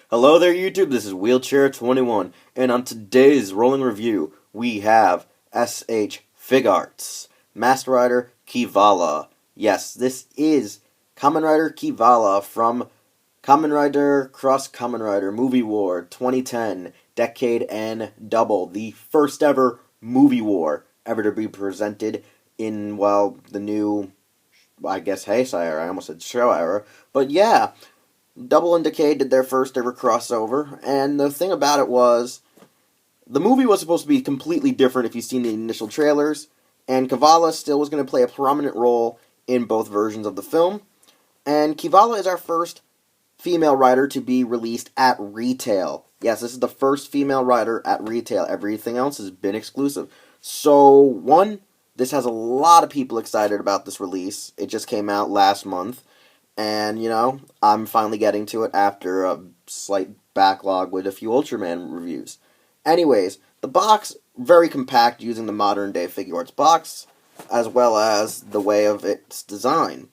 Hello there, YouTube. This is Wheelchair21, and on today's rolling review, we have S.H.Figuarts, Master Rider Kiva-La. Yes, this is Kamen Rider Kiva-La from Kamen Rider Cross Kamen Rider Movie War 2010, Decade and Double, the first ever movie war ever to be presented in, well, the new, I guess, Heisei era. I almost said show era, but yeah. Double and Decade did their first ever crossover, and the thing about it was, the movie was supposed to be completely different if you've seen the initial trailers, and Kavala still was going to play a prominent role in both versions of the film, and Kivala is our first female writer to be released at retail. Yes, this is the first female writer at retail. Everything else has been exclusive. So, one, this has a lot of people excited about this release. It just came out last month. And, you know, I'm finally getting to it after a slight backlog with a few Ultraman reviews. Anyways, the box, very compact using the modern-day Figuarts box, as well as the way of its design.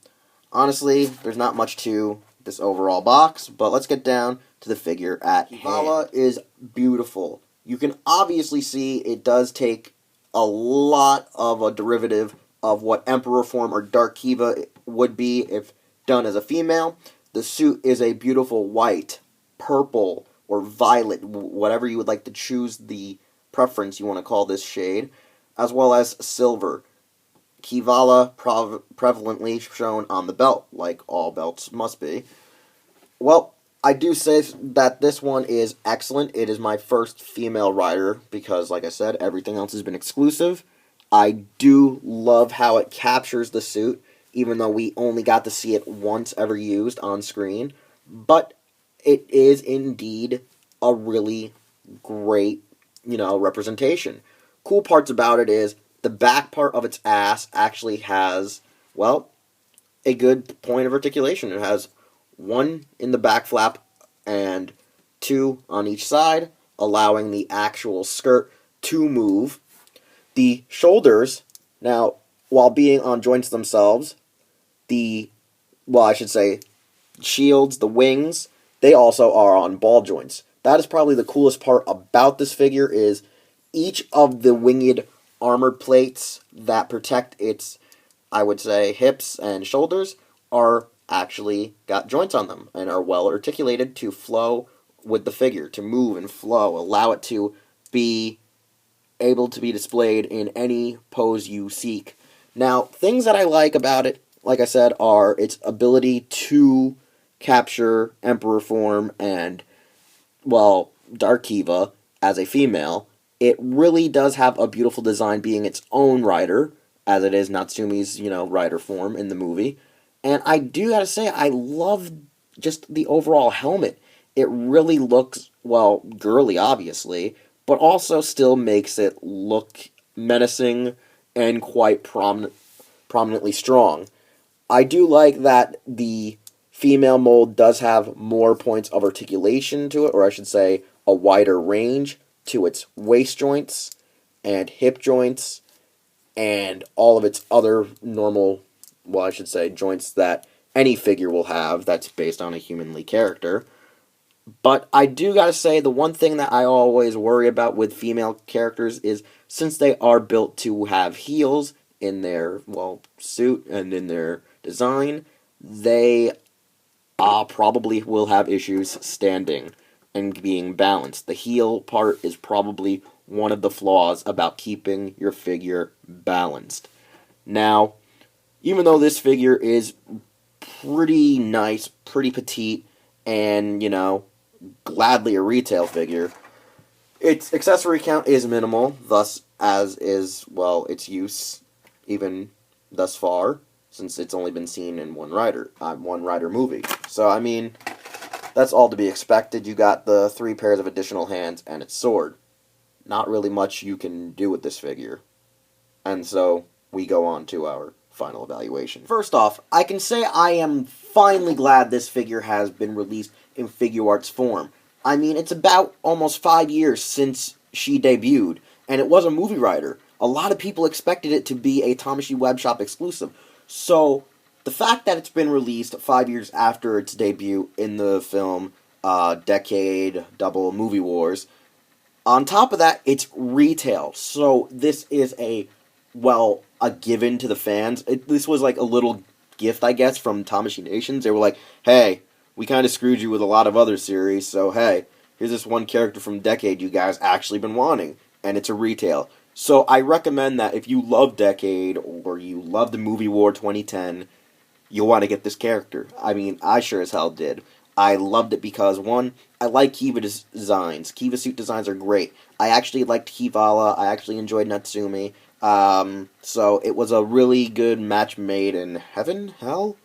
Honestly, there's not much to this overall box, but let's get down to the figure at hand. Kavala is beautiful. You can obviously see it does take a lot of a derivative of what Emperor form or Dark Kiva would be if done as a female. The suit is a beautiful white, purple, or violet, whatever you would like to choose the preference you want to call this shade, as well as silver. Kiva-La prevalently shown on the belt, like all belts must be. Well, I do say that this one is excellent. It is my first female rider because, like I said, everything else has been exclusive. I do love how it captures the suit, even though we only got to see it once ever used on screen. But it is indeed a really great, representation. Cool parts about it is the back part of its ass actually has, well, a good point of articulation. It has one in the back flap and two on each side, allowing the actual skirt to move. The shoulders, now, while being on joints themselves, shields, the wings, they also are on ball joints. That is probably the coolest part about this figure is each of the winged armored plates that protect its, I would say, hips and shoulders are actually got joints on them and are well articulated to flow with the figure, to move and flow, allow it to be able to be displayed in any pose you seek. Now, things that I like about it, like I said, are its ability to capture Emperor form and, well, Dark Kiva as a female. It really does have a beautiful design being its own rider, as it is Natsumi's, rider form in the movie. And I do gotta say, I love just the overall helmet. It really looks, well, girly, obviously, but also still makes it look menacing and quite prominently strong. I do like that the female mold does have more points of articulation to it, or I should say a wider range to its waist joints and hip joints and all of its other normal, well, I should say, joints that any figure will have that's based on a humanly character. But I do gotta say, the one thing that I always worry about with female characters is, since they are built to have heels in their, well, suit and in their design, they probably will have issues standing and being balanced. The heel part is probably one of the flaws about keeping your figure balanced. Now, even though this figure is pretty nice, pretty petite, and, gladly a retail figure, its accessory count is minimal, thus as is, well, its use, even thus far, since it's only been seen in one rider movie. So, I mean, that's all to be expected. You got the 3 pairs of additional hands and its sword. Not really much you can do with this figure. And so, we go on to our final evaluation. First off, I can say I am finally glad this figure has been released in Figuarts form. I mean, it's about almost 5 years since she debuted, and it was a movie rider. A lot of people expected it to be a Tamashii webshop exclusive. So, the fact that it's been released 5 years after its debut in the film Decade Double Movie Wars. On top of that, it's retail, so this is a given to the fans. This was like a little gift, I guess, from Tamashii Nations. They were like, hey, we kind of screwed you with a lot of other series, so hey, here's this one character from Decade you guys actually been wanting, and it's a retail. So I recommend that if you love Decade, or you love the movie War 2010, you'll want to get this character. I mean, I sure as hell did. I loved it because, one, I like Kiva designs. Kiva suit designs are great. I actually liked Kiva-La. I actually enjoyed Natsumi. So it was a really good match made in heaven? Hell?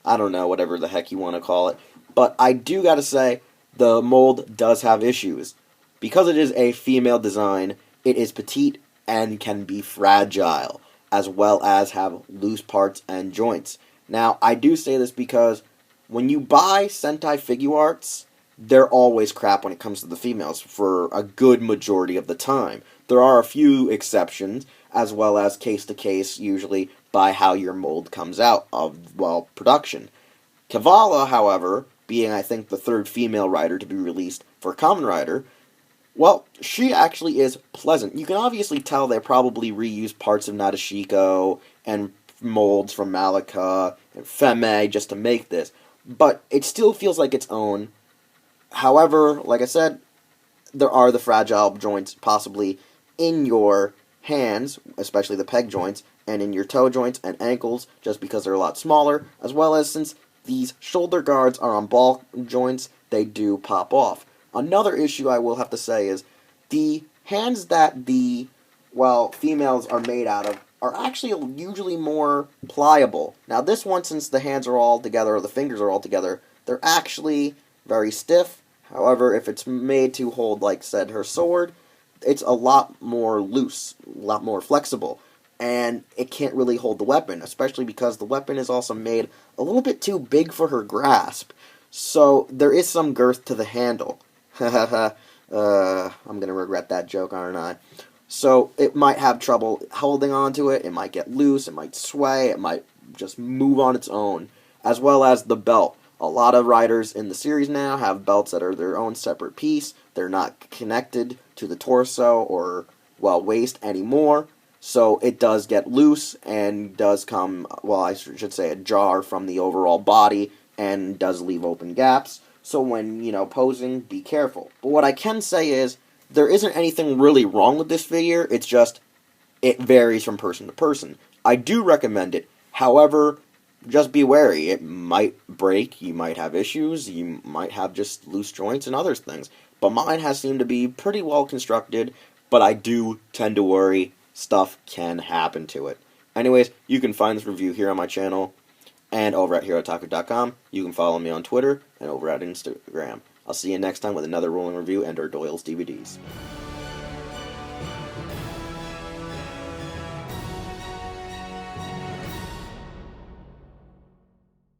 I don't know, whatever the heck you want to call it. But I do gotta say, the mold does have issues. Because it is a female design, it is petite and can be fragile, as well as have loose parts and joints. Now, I do say this because when you buy Sentai Figuarts, they're always crap when it comes to the females for a good majority of the time. There are a few exceptions, as well as case-to-case, usually by how your mold comes out of, production. Kavala, however, being, I think, the third female writer to be released for Kamen Rider, she actually is pleasant. You can obviously tell they probably reused parts of Nadeshiko and molds from Malika and Feme just to make this, but it still feels like its own. However, like I said, there are the fragile joints possibly in your hands, especially the peg joints, and in your toe joints and ankles, just because they're a lot smaller, as well as since these shoulder guards are on ball joints, they do pop off. Another issue I will have to say is the hands that the, females are made out of are actually usually more pliable. Now this one, since the hands are all together, or the fingers are all together, they're actually very stiff. However, if it's made to hold, like said, her sword, it's a lot more loose, a lot more flexible, and it can't really hold the weapon, especially because the weapon is also made a little bit too big for her grasp. So there is some girth to the handle. I'm gonna regret that joke, aren't I? So it might have trouble holding on to it, it might get loose, it might sway, it might just move on its own, as well as the belt. A lot of riders in the series now have belts that are their own separate piece. They're not connected to the torso or, waist anymore. So it does get loose and does come, I should say ajar from the overall body and does leave open gaps. So when, posing, be careful. But what I can say is, there isn't anything really wrong with this figure. It's just, it varies from person to person. I do recommend it. However, just be wary. It might break, you might have issues, you might have just loose joints and other things. But mine has seemed to be pretty well constructed, but I do tend to worry stuff can happen to it. Anyways, you can find this review here on my channel and over at HeroTaku.com. You can follow me on Twitter and over at Instagram. I'll see you next time with another rolling review and/or Doyle's DVDs.